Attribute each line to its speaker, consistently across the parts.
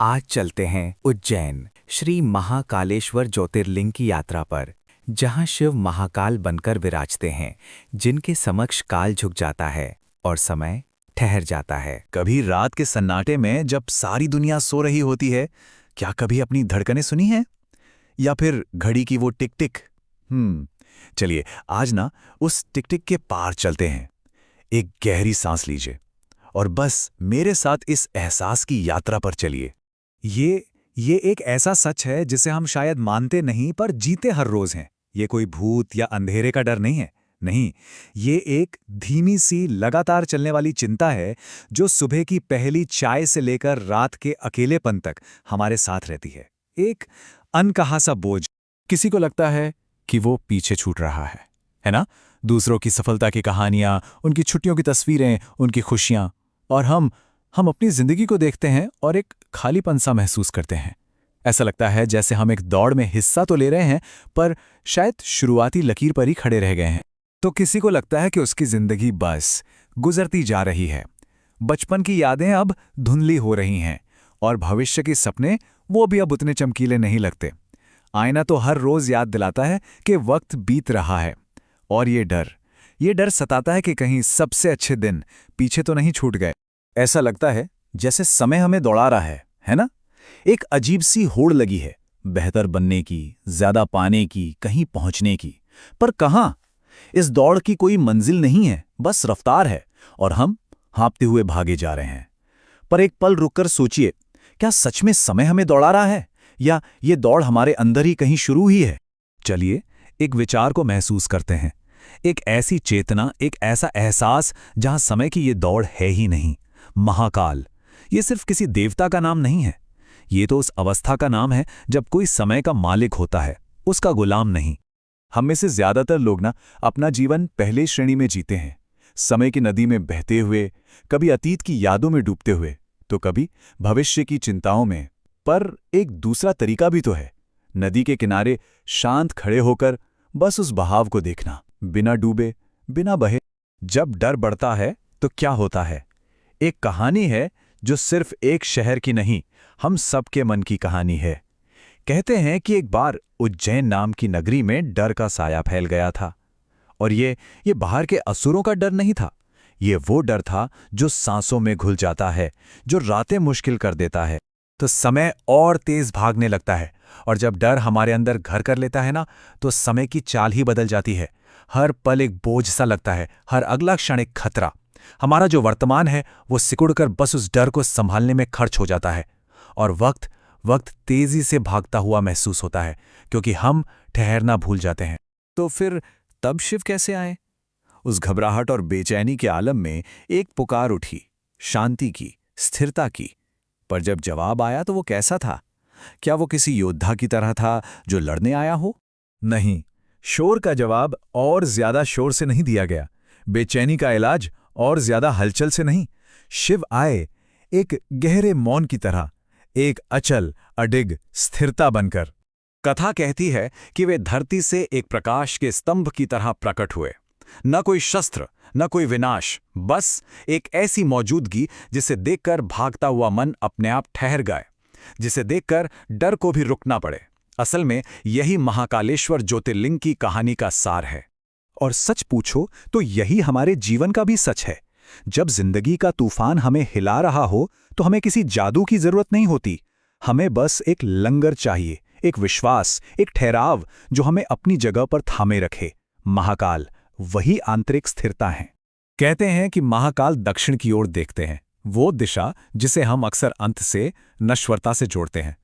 Speaker 1: आज चलते हैं उज्जैन श्री महाकालेश्वर ज्योतिर्लिंग की यात्रा पर, जहां शिव महाकाल बनकर विराजते हैं, जिनके समक्ष काल झुक जाता है और समय ठहर जाता है।
Speaker 2: कभी रात के सन्नाटे में जब सारी दुनिया सो रही होती है, क्या कभी अपनी धड़कनें सुनी हैं? या फिर घड़ी की वो टिक टिक? चलिए आज ना उस टिक टिक के पार चलते हैं। एक गहरी सांस लीजिए और बस मेरे साथ इस एहसास की यात्रा पर चलिए। ये एक ऐसा सच है जिसे हम शायद मानते नहीं पर जीते हर रोज हैं। ये कोई भूत या अंधेरे का डर नहीं है। नहीं, ये एक धीमी सी लगातार चलने वाली चिंता है जो सुबह की पहली चाय से लेकर रात के अकेलेपन तक हमारे साथ रहती है। एक अनकहा सा बोझ। किसी को लगता है कि वो पीछे छूट रहा है ना? दूसरों की सफलता की कहानियां, उनकी छुट्टियों की तस्वीरें, उनकी खुशियां, और हम अपनी जिंदगी को देखते हैं और एक खालीपन सा महसूस करते हैं। ऐसा लगता है जैसे हम एक दौड़ में हिस्सा तो ले रहे हैं पर शायद शुरुआती लकीर पर ही खड़े रह गए हैं। तो किसी को लगता है कि उसकी जिंदगी बस गुजरती जा रही है। बचपन की यादें अब धुंधली हो रही हैं और भविष्य के सपने वो भी अब उतने चमकीले नहीं लगते। आईना तो हर रोज याद दिलाता है कि वक्त बीत रहा है, और ये डर सताता है कि कहीं सबसे अच्छे दिन पीछे तो नहीं छूट गए। ऐसा लगता है जैसे समय हमें दौड़ा रहा है ना? एक अजीब सी होड़ लगी है, बेहतर बनने की, ज्यादा पाने की, कहीं पहुंचने की। पर कहां? इस दौड़ की कोई मंजिल नहीं है, बस रफ्तार है और हम हाँपते हुए भागे जा रहे हैं। पर एक पल रुककर सोचिए, क्या सच में समय हमें दौड़ा रहा है या ये दौड़ हमारे अंदर ही कहीं शुरू ही है? चलिए एक विचार को महसूस करते हैं। एक ऐसी चेतना, एक ऐसा एहसास जहां समय की ये दौड़ है ही नहीं। महाकाल, ये सिर्फ किसी देवता का नाम नहीं है। ये तो उस अवस्था का नाम है जब कोई समय का मालिक होता है, उसका गुलाम नहीं। हम में से ज्यादातर लोग ना अपना जीवन पहले श्रेणी में जीते हैं, समय की नदी में बहते हुए, कभी अतीत की यादों में डूबते हुए, तो कभी भविष्य की चिंताओं में। पर एक दूसरा तरीका भी तो है, नदी के किनारे शांत खड़े होकर बस उस बहाव को देखना, बिना डूबे, बिना बहे। जब डर बढ़ता है तो क्या होता है? एक कहानी है जो सिर्फ एक शहर की नहीं, हम सबके मन की कहानी है। कहते हैं कि एक बार उज्जैन नाम की नगरी में डर का साया फैल गया था। और ये बाहर के असुरों का डर नहीं था। ये वो डर था जो सांसों में घुल जाता है, जो रातें मुश्किल कर देता है। तो समय और तेज भागने लगता है, और जब डर हमारे अंदर घर कर लेता है ना, तो समय की चाल ही बदल जाती है। हर पल एक बोझ सा लगता है, हर अगला क्षण एक खतरा। हमारा जो वर्तमान है वो सिकुड़कर बस उस डर को संभालने में खर्च हो जाता है, और वक्त तेजी से भागता हुआ महसूस होता है, क्योंकि हम ठहरना भूल जाते हैं। तो फिर तब शिव कैसे आए? उस घबराहट और बेचैनी के आलम में एक पुकार उठी, शांति की, स्थिरता की। पर जब जवाब आया तो वो कैसा था? क्या वो किसी योद्धा की तरह था जो लड़ने आया हो? नहीं, शोर का जवाब और ज्यादा शोर से नहीं दिया गया, बेचैनी का इलाज और ज्यादा हलचल से नहीं। शिव आए एक गहरे मौन की तरह, एक अचल अडिग स्थिरता बनकर। कथा कहती है कि वे धरती से एक प्रकाश के स्तंभ की तरह प्रकट हुए। न कोई शस्त्र, न कोई विनाश, बस एक ऐसी मौजूदगी जिसे देखकर भागता हुआ मन अपने आप ठहर गए, जिसे देखकर डर को भी रुकना पड़े। असल में यही महाकालेश्वर ज्योतिर्लिंग की कहानी का सार है। और सच पूछो तो यही हमारे जीवन का भी सच है। जब जिंदगी का तूफान हमें हिला रहा हो तो हमें किसी जादू की जरूरत नहीं होती। हमें बस एक लंगर चाहिए, एक विश्वास, एक ठहराव जो हमें अपनी जगह पर थामे रखे। महाकाल वही आंतरिक स्थिरता है। कहते हैं कि महाकाल दक्षिण की ओर देखते हैं, वो दिशा जिसे हम अक्सर अंत से, नश्वरता से जोड़ते हैं।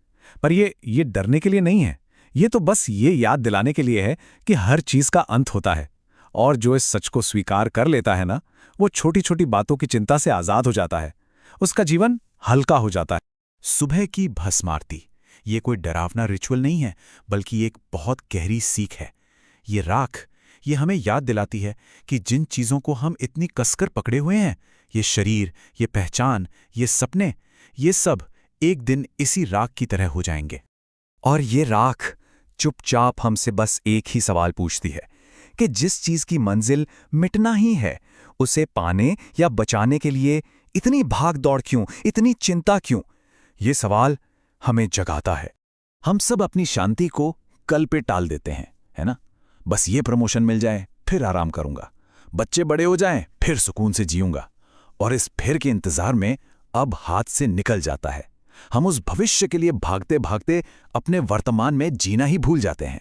Speaker 2: पर ये डरने के लिए नहीं है, ये तो बस ये याद दिलाने के लिए है कि हर चीज का अंत होता है। और जो इस सच को स्वीकार कर लेता है ना, वो छोटी छोटी बातों की चिंता से आजाद हो जाता है। उसका जीवन हल्का हो जाता है। सुबह की भस्म आरती, ये कोई डरावना रिचुअल नहीं है, बल्कि एक बहुत गहरी सीख है। ये राख, ये हमें याद दिलाती है कि जिन चीजों को हम इतनी कसकर पकड़े हुए हैं, ये शरीर, ये पहचान, ये सपने, ये सब एक दिन इसी राख की तरह हो जाएंगे। और ये राख चुपचाप हमसे बस एक ही सवाल पूछती है कि जिस चीज की मंजिल मिटना ही है, उसे पाने या बचाने के लिए इतनी भाग दौड़ क्यों, इतनी चिंता क्यों? ये सवाल हमें जगाता है। हम सब अपनी शांति को कल पे टाल देते हैं, है ना? बस ये प्रमोशन मिल जाए फिर आराम करूंगा, बच्चे बड़े हो जाएं फिर सुकून से जीऊंगा। और इस फिर के इंतजार में अब हाथ से निकल जाता है। हम उस भविष्य के लिए भागते भागते अपने वर्तमान में जीना ही भूल जाते हैं।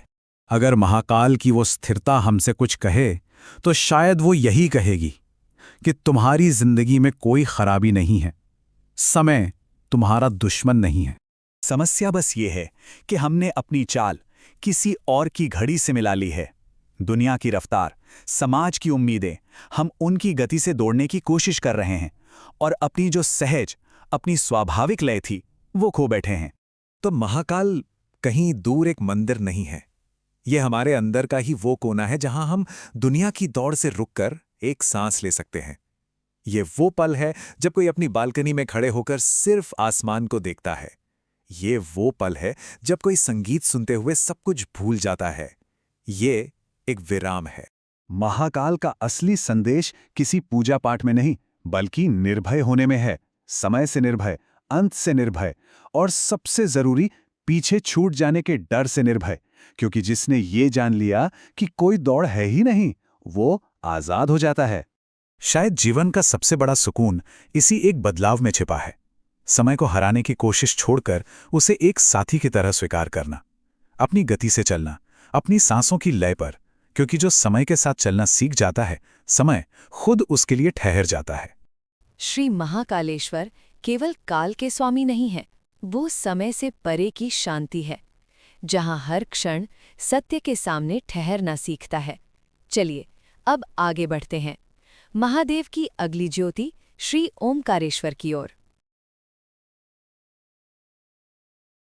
Speaker 3: अगर महाकाल की वो स्थिरता हमसे कुछ कहे तो शायद वो यही कहेगी कि तुम्हारी जिंदगी में कोई खराबी नहीं है, समय तुम्हारा दुश्मन नहीं है।
Speaker 2: समस्या बस ये है कि हमने अपनी चाल किसी और की घड़ी से मिला ली है। दुनिया की रफ्तार, समाज की उम्मीदें, हम उनकी गति से दौड़ने की कोशिश कर रहे हैं और अपनी जो सहज, अपनी स्वाभाविक लय थी वो खो बैठे हैं।
Speaker 4: तो महाकाल कहीं दूर एक मंदिर नहीं है, ये हमारे अंदर का ही वो कोना है जहां हम दुनिया की दौड़ से रुककर एक सांस ले सकते हैं। ये वो पल है जब कोई अपनी बालकनी में खड़े होकर सिर्फ आसमान को देखता है। ये वो पल है जब कोई संगीत सुनते हुए सब कुछ भूल जाता है। ये एक विराम है।
Speaker 2: महाकाल का असली संदेश किसी पूजा पाठ में नहीं, बल्कि निर्भय होने में है। समय से निर्भय, अंत से निर्भय और सबसे जरूरी पीछे छूट जाने के डर से निर्भय। क्योंकि जिसने ये जान लिया कि कोई दौड़ है ही नहीं, वो आजाद हो जाता है।
Speaker 3: शायद जीवन का सबसे बड़ा सुकून इसी एक बदलाव में छिपा है। समय को हराने की कोशिश छोड़कर उसे एक साथी की तरह स्वीकार करना, अपनी गति से चलना, अपनी सांसों की लय पर। क्योंकि जो समय के साथ चलना सीख जाता है, समय खुद उसके लिए ठहर जाता है।
Speaker 5: श्री महाकालेश्वर केवल काल के स्वामी नहीं हैं, वो समय से परे की शांति है, जहां हर क्षण सत्य के सामने ठहरना सीखता है। चलिए अब आगे बढ़ते हैं महादेव की अगली ज्योति श्री ओमकारेश्वर की ओर।